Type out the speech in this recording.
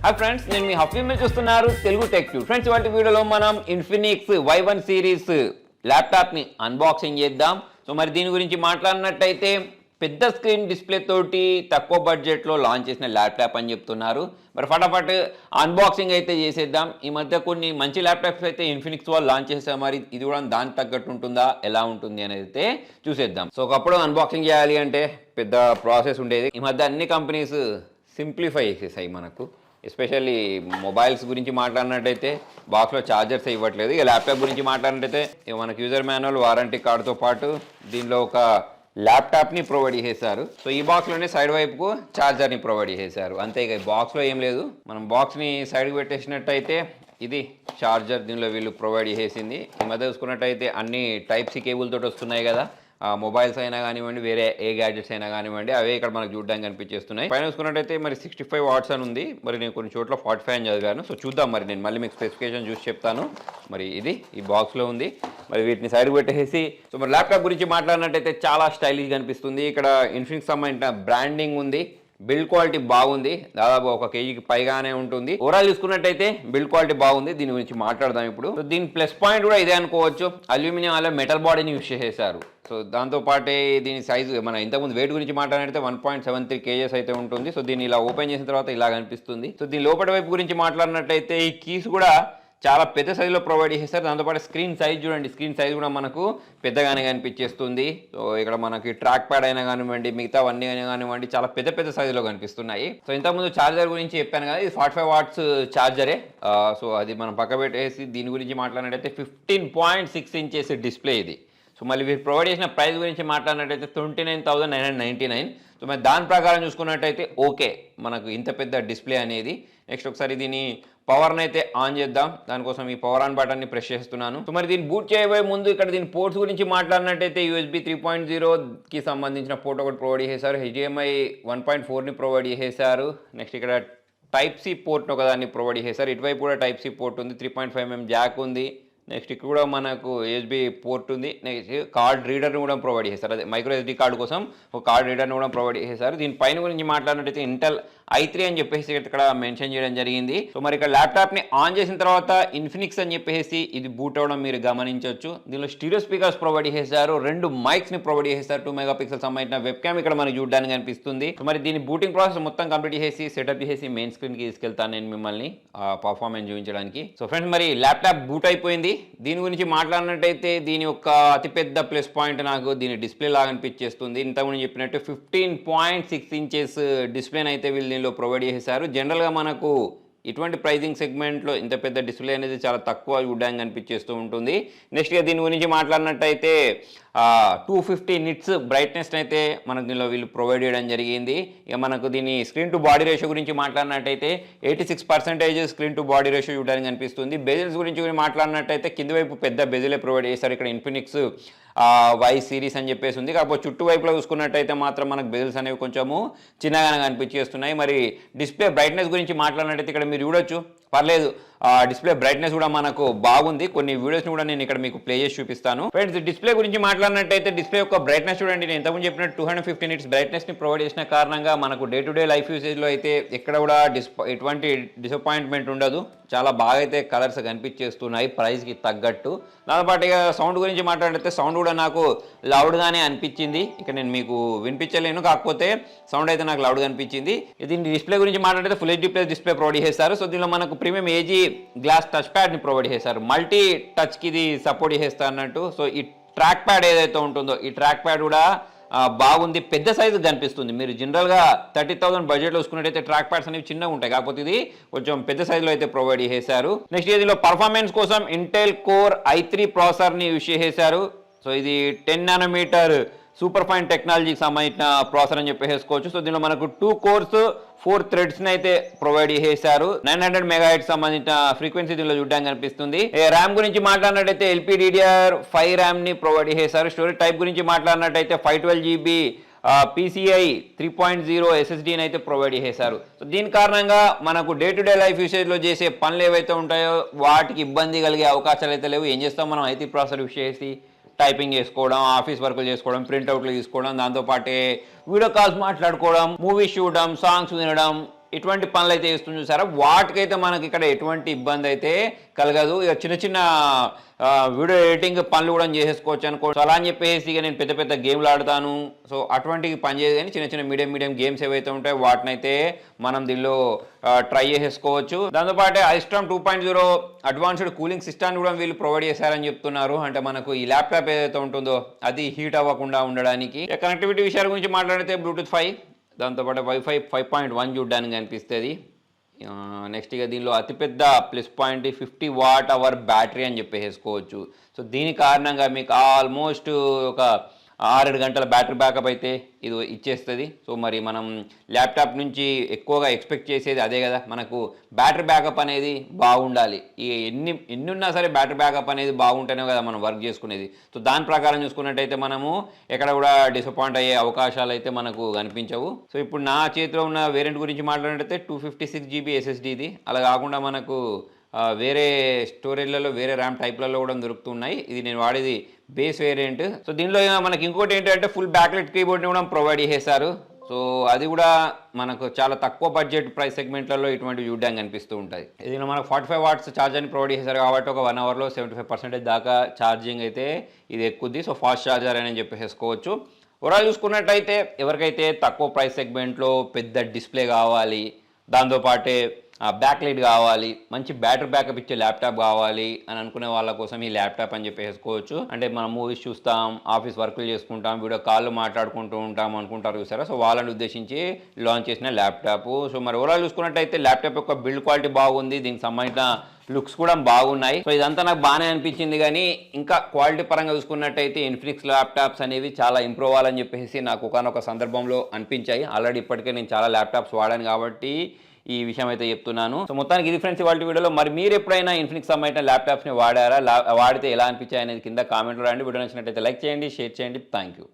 Hi friends, నేను మీ హఫీమ్ మీద చూస్తున్నారు తెలుగు టెక్ ట్యూబ్. ఫ్రెండ్స్, ఇవాళ వీడియోలో మనం ఇన్ఫినిక్స్ Y1 సిరీస్ ల్యాప్టాప్ని అన్బాక్సింగ్ చేద్దాం. సో మరి దీని గురించి మాట్లాడినట్టయితే పెద్ద స్క్రీన్ డిస్ప్లే తోటి తక్కువ బడ్జెట్లో లాంచ్ చేసిన ల్యాప్టాప్ అని చెప్తున్నారు. మరి ఫటాఫట్ అన్బాక్సింగ్ అయితే చేసేద్దాం. ఈ మధ్య కొన్ని మంచి ల్యాప్టాప్స్ అయితే ఇన్ఫినిక్స్ వాళ్ళు లాంచ్ చేస్తారు. మరి ఇది కూడా దానికి తగ్గట్టు ఉంటుందా, ఎలా ఉంటుంది అనేది అయితే చూసేద్దాం. సో ఒకప్పుడు అన్బాక్సింగ్ చేయాలి అంటే పెద్ద ప్రాసెస్ ఉండేది. ఈ మధ్య అన్ని కంపెనీస్ సింప్లిఫై చేసేసాయి మనకు. ఎస్పెషల్లీ మొబైల్స్ గురించి మాట్లాడినట్టయితే బాక్స్లో ఛార్జర్స్ ఇవ్వట్లేదు. ఇక ల్యాప్టాప్ గురించి మాట్లాడినట్టయితే మనకు యూజర్ మాన్యువల్, వారంటీ కార్డుతో పాటు దీనిలో ఒక ల్యాప్టాప్ని ప్రొవైడ్ చేశారు. సో ఈ బాక్స్లోనే సైడ్ వైపుకు ఛార్జర్ని ప్రొవైడ్ చేశారు. అంతే, ఇక బాక్స్లో ఏం లేదు. మనం బాక్స్ని సైడ్కి పెట్టేసినట్టయితే ఇది ఛార్జర్ దీనిలో వీళ్ళు ప్రొవైడ్ చేసింది. ఈ మధ్య చూసుకున్నట్టయితే అన్ని టైప్ సి కేబుల్ తోటి వస్తున్నాయి కదా. మొబైల్స్ అయినా కానివ్వండి, వేరే ఏ గ్యాడ్జెట్స్ అయినా కానివ్వండి, అవే ఇక్కడ మనకు చూడడానికి కనిపించేస్తున్నాయి. పైన చూసుకున్నట్టయితే మరి 65 వాట్స్ అని ఉంది. మరి నేను కొన్ని చోట్ల 45 అని చదివాను. సో చూద్దాం, మరి నేను మళ్ళీ మీకు స్పెసిఫికేషన్ చూసి చెప్తాను. మరి ఇది ఈ బాక్స్లో ఉంది. మరి వీటిని సైడ్కి పెట్టేసి సో మరి ల్యాప్టాప్ గురించి మాట్లాడినట్టయితే చాలా స్టైలిష్గా కనిపిస్తుంది. ఇక్కడ ఇన్ఫినిక్స్ సంబంధించిన బ్రాండింగ్ ఉంది. బిల్డ్ క్వాలిటీ బాగుంది, దాదాపు 1 కేజీకి పైగానే ఉంటుంది. ఓవరాల్ చూసుకున్నట్టయితే బిల్డ్ క్వాలిటీ బాగుంది. దీని గురించి మాట్లాడదాం ఇప్పుడు. సో దీని ప్లస్ పాయింట్ కూడా ఇదే అనుకోవచ్చు. అల్యూమినియం అలా మెటల్ బాడీని యూజ్ చేసేసారు. సో దాంతోపాటే దీని సైజు మన ఇంతకుముందు వెయిట్ గురించి మాట్లాడితే 1.73 కేజెస్ అయితే ఉంటుంది. సో దీన్ని ఇలా ఓపెన్ చేసిన తర్వాత ఇలా కనిపిస్తుంది. సో దీని లోపల వైపు గురించి మాట్లాడినట్టయితే ఈ కీస్ కూడా చాలా పెద్ద సైజులో ప్రొవైడ్ చేస్తారు. దాంతోపాటు స్క్రీన్ సైజ్ చూడండి, స్క్రీన్ సైజ్ కూడా మనకు పెద్దగానే కనిపించేస్తుంది. సో ఇక్కడ మనకి ట్రాక్ ప్యాడ్ అయినా కానివ్వండి, మిగతావన్నీ అయినా కానివ్వండి, చాలా పెద్ద సైజులో కనిపిస్తున్నాయి. సో ఇంతకుముందు ఛార్జర్ గురించి చెప్పాను కదా, ఇది 45 వాట్స్ ఛార్జరే. సో అది మనం పక్క పెట్టేసి దీని గురించి మాట్లాడినట్టయితే 15.6 ఇంచెస్ డిస్ప్లే ఇది. సో మళ్ళీ వీరు ప్రొవైడ్ చేసిన ప్రైస్ గురించి మాట్లాడినట్టయితే 29,999. సో మరి దాని ప్రకారం చూసుకున్నట్టయితే ఓకే, మనకు ఇంత పెద్ద డిస్ప్లే అనేది. నెక్స్ట్ ఒకసారి దీని పవర్ని అయితే ఆన్ చేద్దాం. దానికోసం ఈ పవర్ ఆన్ బటన్ని ప్రెస్ చేస్తున్నాను. సో మరి దీన్ని బూట్ చేయబోయే ముందు ఇక్కడ దీని పోర్ట్స్ గురించి మాట్లాడినట్టయితే USB 3.0కి సంబంధించిన పోర్ట్ ఒకటి ప్రొవైడ్ చేశారు. HDMI 1.4ని ప్రొవైడ్ చేశారు. నెక్స్ట్ ఇక్కడ టైప్ సి పోర్ట్ ఒకదాన్ని ప్రొవైడ్ చేశారు. ఇటువైపు కూడా టైప్ సి పోర్ట్ ఉంది. 3.5mm జాక్ ఉంది. నెక్స్ట్ ఇక్కడ కూడా మనకు USB పోర్ట్ ఉంది. నెక్స్ట్ కార్డ్ రీడర్ని కూడా ప్రొవైడ్ చేశారు. అదే మైక్రో SD కార్డు కోసం ఒక కార్డ్ రీడర్ని కూడా ప్రొవైడ్ చేశారు. దీని పైన గురించి మాట్లాడినట్టయితే ఇంటెల్ i3 అని చెప్పేసి ఇక్కడ మెన్షన్ చేయడం జరిగింది. సో మరి ఇక్కడ ల్యాప్టాప్ని ఆన్ చేసిన తర్వాత ఇన్ఫినిక్స్ అని చెప్పేసి ఇది బూట్ అవ్వడం మీరు గమనించవచ్చు. దీనిలో స్టీరియో స్పీకర్స్ ప్రొవైడ్ చేశారు. 2 మైక్స్ని ప్రొవైడ్ చేశారు. 2 మెగాపిక్సెల్ సంబంధించిన వెబ్ క్యామ్ ఇక్కడ మనకి చూడడానికి కనిపిస్తుంది. సో మరి దీని బూటింగ్ ప్రాసెస్ మొత్తం కంప్లీట్ చేసి సెటప్ చేసి మెయిన్ స్క్రీన్కి తీసుకెళ్తాను నేను మిమ్మల్ని పర్ఫార్మెన్స్ చూపించడానికి. సో ఫ్రెండ్స్, మరి ల్యాప్టాప్ బూట్ అయిపోయింది. దీని గురించి మాట్లాడినట్టయితే దీని యొక్క అతిపెద్ద ప్లస్ పాయింట్ నాకు దీని డిస్ప్లే లాగా అనిపించేస్తుంది. ఇంతకుముందు చెప్పినట్టు 15.6 ఇంచెస్ డిస్ప్లేని అయితే వీళ్ళు దీనిలో ప్రొవైడ్ చేశారు. జనరల్గా మనకు ఇటువంటి ప్రైజింగ్ సెగ్మెంట్లో ఇంత పెద్ద డిస్ప్లే అనేది చాలా తక్కువ చూడడానికి కనిపించేస్తూ ఉంటుంది. నెక్స్ట్గా దీని గురించి మాట్లాడినట్టయితే 250 నిట్స్ బ్రైట్నెస్ అయితే మనకు దీనిలో వీళ్ళు ప్రొవైడ్ చేయడం జరిగింది. ఇక మనకు దీని స్క్రీన్ టు బాడీ రేషియో గురించి మాట్లాడినట్టయితే 86% స్క్రీన్ టు బాడీ రేషియో చూడడానికి కనిపిస్తుంది. బెజిల్స్ గురించి మాట్లాడినట్టయితే కింది వైపు పెద్ద బెజిలే ప్రొవైడ్ చేశారు. ఇక్కడ ఇన్ఫినిక్స్ Y సిరీస్ అని చెప్పేసి ఉంది. కాకపోతే చుట్టువైపులో చూసుకున్నట్టయితే మాత్రం మనకు బెజిల్స్ అనేవి కొంచెము చిన్నగానే కనిపించేస్తున్నాయి. మరి డిస్ప్లే బ్రైట్నెస్ గురించి మాట్లాడినట్టయితే ఇక్కడ మీరు చూడొచ్చు, పర్లేదు. డిస్ప్లే బ్రైట్నెస్ కూడా మనకు బాగుంది. కొన్ని వీడియోస్ని కూడా నేను ఇక్కడ మీకు ప్లే చేసి చూపిస్తాను. ఫ్రెండ్స్, డిస్ప్లే గురించి మాట్లాడినట్టయితే డిస్ప్లే యొక్క బ్రైట్నెస్ చూడండి. నేను ఇంతకుముందు చెప్పినట్టు 250 నిట్స్ బ్రైట్నెస్ని ప్రొవైడ్ చేసిన కారణంగా మనకు డే టు డే లైఫ్ యూసేజ్లో అయితే ఎక్కడ కూడా ఎటువంటి డిసప్పాయింట్మెంట్ ఉండదు. చాలా బాగా అయితే కలర్స్ కనిపించేస్తున్నాయి ప్రైస్కి తగ్గట్టు. దాంతోపాటు ఇక సౌండ్ గురించి మాట్లాడితే సౌండ్ కూడా నాకు లౌడ్గానే అనిపించింది. ఇక నేను మీకు వినిపించలేను, కాకపోతే సౌండ్ అయితే నాకు లౌడ్గా అనిపించింది. దీని డిస్ప్లే గురించి మాట్లాడితే full HD plus display provide చేశారు. సో దీనిలో మనకు ప్రీమియం ఏజీ గ్లాస్ టచ్ ప్యాడ్ని ప్రొవైడ్ చేశారు. మల్టీ టచ్కి ఇది సపోర్ట్ చేస్తారు అన్నట్టు. సో ఈ ట్రాక్ ప్యాడ్ ఏదైతే ఉంటుందో ఈ ట్రాక్ ప్యాడ్ కూడా బాగుంది, పెద్ద సైజు కనిపిస్తుంది. మీరు జనరల్గా 30,000 బడ్జెట్లో చూసుకున్నట్టయితే ట్రాక్ ప్యాడ్స్ అనేవి చిన్నగా ఉంటాయి, కాకపోతే ఇది కొంచెం పెద్ద సైజులో అయితే ప్రొవైడ్ చేశారు. నెక్స్ట్ దీనిలో పర్ఫార్మెన్స్ కోసం ఇంటెల్ కోర్ i3 ప్రాసెసర్ని యూజ్ చేశారు. సో ఇది 10 నానోమీటర్ సూపర్ ఫైన్ టెక్నాలజీకి సంబంధించిన ప్రాసెసర్ అని చెప్పేసుకోవచ్చు. సో దీనిలో మనకు 2 కోర్స్ 4 థ్రెడ్స్ని అయితే ప్రొవైడ్ చేశారు. 900 మెగాహెర్ట్జ్ సంబంధించిన ఫ్రీక్వెన్సీ దీనిలో చూడడానికి కనిపిస్తుంది. ర్యామ్ గురించి మాట్లాడినట్టయితే LPDDR5 ర్యామ్ని ప్రొవైడ్ చేశారు. స్టోరేజ్ టైప్ గురించి మాట్లాడినట్టయితే 512GB PCI 3.0 SSDని అయితే ప్రొవైడ్ చేశారు. సో దీని కారణంగా మనకు డే టు డే లైఫ్ యూసేజ్లో చేసే పనులు ఏవైతే ఉంటాయో వాటికి ఇబ్బంది కలిగే అవకాశాలు అయితే లేవు. ఏం చేస్తాం, మనం IT ప్రాసెసర్ యూజ్ చేసి టైపింగ్ చేసుకోవడం, ఆఫీస్ వర్కులు చేసుకోవడం, ప్రింట్అవుట్లు తీసుకోవడం, దాంతోపాటే వీడియో కాల్స్ మాట్లాడుకోవడం, మూవీస్ చూడడం, సాంగ్స్ వినడం, ఇటువంటి పనులు అయితే చేస్తుంది చూసారా, వాటికైతే మనకి ఇక్కడ ఎటువంటి ఇబ్బంది అయితే కలగదు. ఇక చిన్న చిన్న వీడియో ఎడిటింగ్ పనులు కూడా చేసేసుకోవచ్చు అనుకో. సో అలా అని చెప్పేసి ఇక నేను పెద్ద పెద్ద గేమ్లు ఆడతాను, సో అటువంటివి పని చేయదు. కానీ చిన్న చిన్న మీడియం గేమ్స్ ఏవైతే ఉంటాయో వాటినైతే మనం దీనిలో ట్రై చేసేసుకోవచ్చు. దాంతోపాటు ఐస్ట్రామ్ 2.0 అడ్వాన్స్డ్ కూలింగ్ సిస్టమ్ కూడా వీళ్ళు ప్రొవైడ్ చేశారని చెప్తున్నారు. అంటే మనకు ఈ ల్యాప్టాప్ ఏదైతే ఉంటుందో అది హీట్ అవ్వకుండా ఉండడానికి. కనెక్టివిటీ విషయాల గురించి మాట్లాడితే బ్లూటూత్ 5, దాంతోపాటు వైఫై 5.1 చూడడానికి కనిపిస్తుంది. నెక్స్ట్ ఇక దీనిలో అతిపెద్ద plus point 50 watt hour battery అని చెప్పేసుకోవచ్చు. సో దీని కారణంగా మీకు ఆల్మోస్ట్ ఒక 6-7 గంటల బ్యాటరీ బ్యాకప్ అయితే ఇది ఇచ్చేస్తుంది. సో మరి మనం ల్యాప్టాప్ నుంచి ఎక్కువగా ఎక్స్పెక్ట్ చేసేది అదే కదా, మనకు బ్యాటరీ బ్యాకప్ అనేది బాగుండాలి. ఈ ఎన్ని ఉన్నా సరే బ్యాటరీ బ్యాకప్ అనేది బాగుంటేనే కదా మనం వర్క్ చేసుకునేది. సో దాని ప్రకారం చూసుకున్నట్టయితే మనము ఎక్కడ కూడా డిసప్పాయింట్ అయ్యే అవకాశాలు అయితే మనకు కనిపించవు. సో ఇప్పుడు నా చేతిలో ఉన్న వేరియంట్ గురించి మాట్లాడితే 256 GB SSDది, అలా కాకుండా మనకు వేరే స్టోరేజ్లలో వేరే ర్యామ్ టైప్లలో కూడా దొరుకుతున్నాయి. ఇది నేను వాడేది బేస్ వేరియంట్. సో దీనిలో మనకి ఇంకోటి ఏంటంటే ఫుల్ బ్యాక్లెట్ కీబోర్డ్ని కూడా ప్రొవైడ్ చేశారు. సో అది కూడా మనకు చాలా తక్కువ బడ్జెట్ ప్రైస్ సెగ్మెంట్లలో ఇటువంటి చూడడానికి కనిపిస్తూ ఉంటుంది. దీనిలో మనకు 45 వాట్స్ ఛార్జర్ని ప్రొవైడ్ చేశారు కాబట్టి ఒక 1 అవర్లో 75% దాకా ఛార్జింగ్ అయితే ఇది ఎక్కుద్ది. సో ఫాస్ట్ ఛార్జర్ అని చెప్పేసుకోవచ్చు. ఓవరాల్ చూసుకున్నట్టయితే ఎవరికైతే తక్కువ ప్రైస్ సెగ్మెంట్లో పెద్ద డిస్ప్లే కావాలి, దాంతోపాటే బ్యాక్ లైట్ కావాలి, మంచి బ్యాటరీ బ్యాకప్ ఇచ్చే ల్యాప్టాప్ కావాలి అని అనుకునే వాళ్ళ కోసం ఈ ల్యాప్టాప్ అని చెప్పేసుకోవచ్చు. అంటే మనం మూవీస్ చూస్తాం, ఆఫీస్ వర్క్లు చేసుకుంటాం, వీడియో కాల్లో మాట్లాడుకుంటూ ఉంటాం అనుకుంటారు చూసారా. సో వాళ్ళని ఉద్దేశించి లాంచ్ చేసిన ల్యాప్టాప్. సో మరి ఓవరాల్ చూసుకున్నట్టయితే ల్యాప్టాప్ యొక్క బిల్డ్ క్వాలిటీ బాగుంది, దీనికి సంబంధించిన లుక్స్ కూడా బాగున్నాయి. సో ఇదంతా నాకు బాగానే అనిపించింది. కానీ ఇంకా క్వాలిటీ పరంగా చూసుకున్నట్టయితే ఇన్ఫినిక్స్ ల్యాప్టాప్స్ అనేవి చాలా ఇంప్రూవ్ అవ్వాలని చెప్పేసి నాకు ఒకనొక సందర్భంలో అనిపించాయి. ఆల్రెడీ ఇప్పటికే నేను చాలా ల్యాప్టాప్స్ వాడాను కాబట్టి ఈ విషయం అయితే చెప్తున్నాను. సో మొత్తానికి ఇది ఫ్రెండ్స్ ఇవాళ వీడియోలో. మరి మీరు ఎప్పుడైనా ఇన్ఫినిక్స్ సంబంధించిన ల్యాప్టాప్స్ని వాడారా, వాడితే ఎలా అనిపించాయి అనేది కింద కామెంట్లో రండి. వీడియో నచ్చినట్టయితే లైక్ చేయండి, షేర్ చేయండి. Thank you.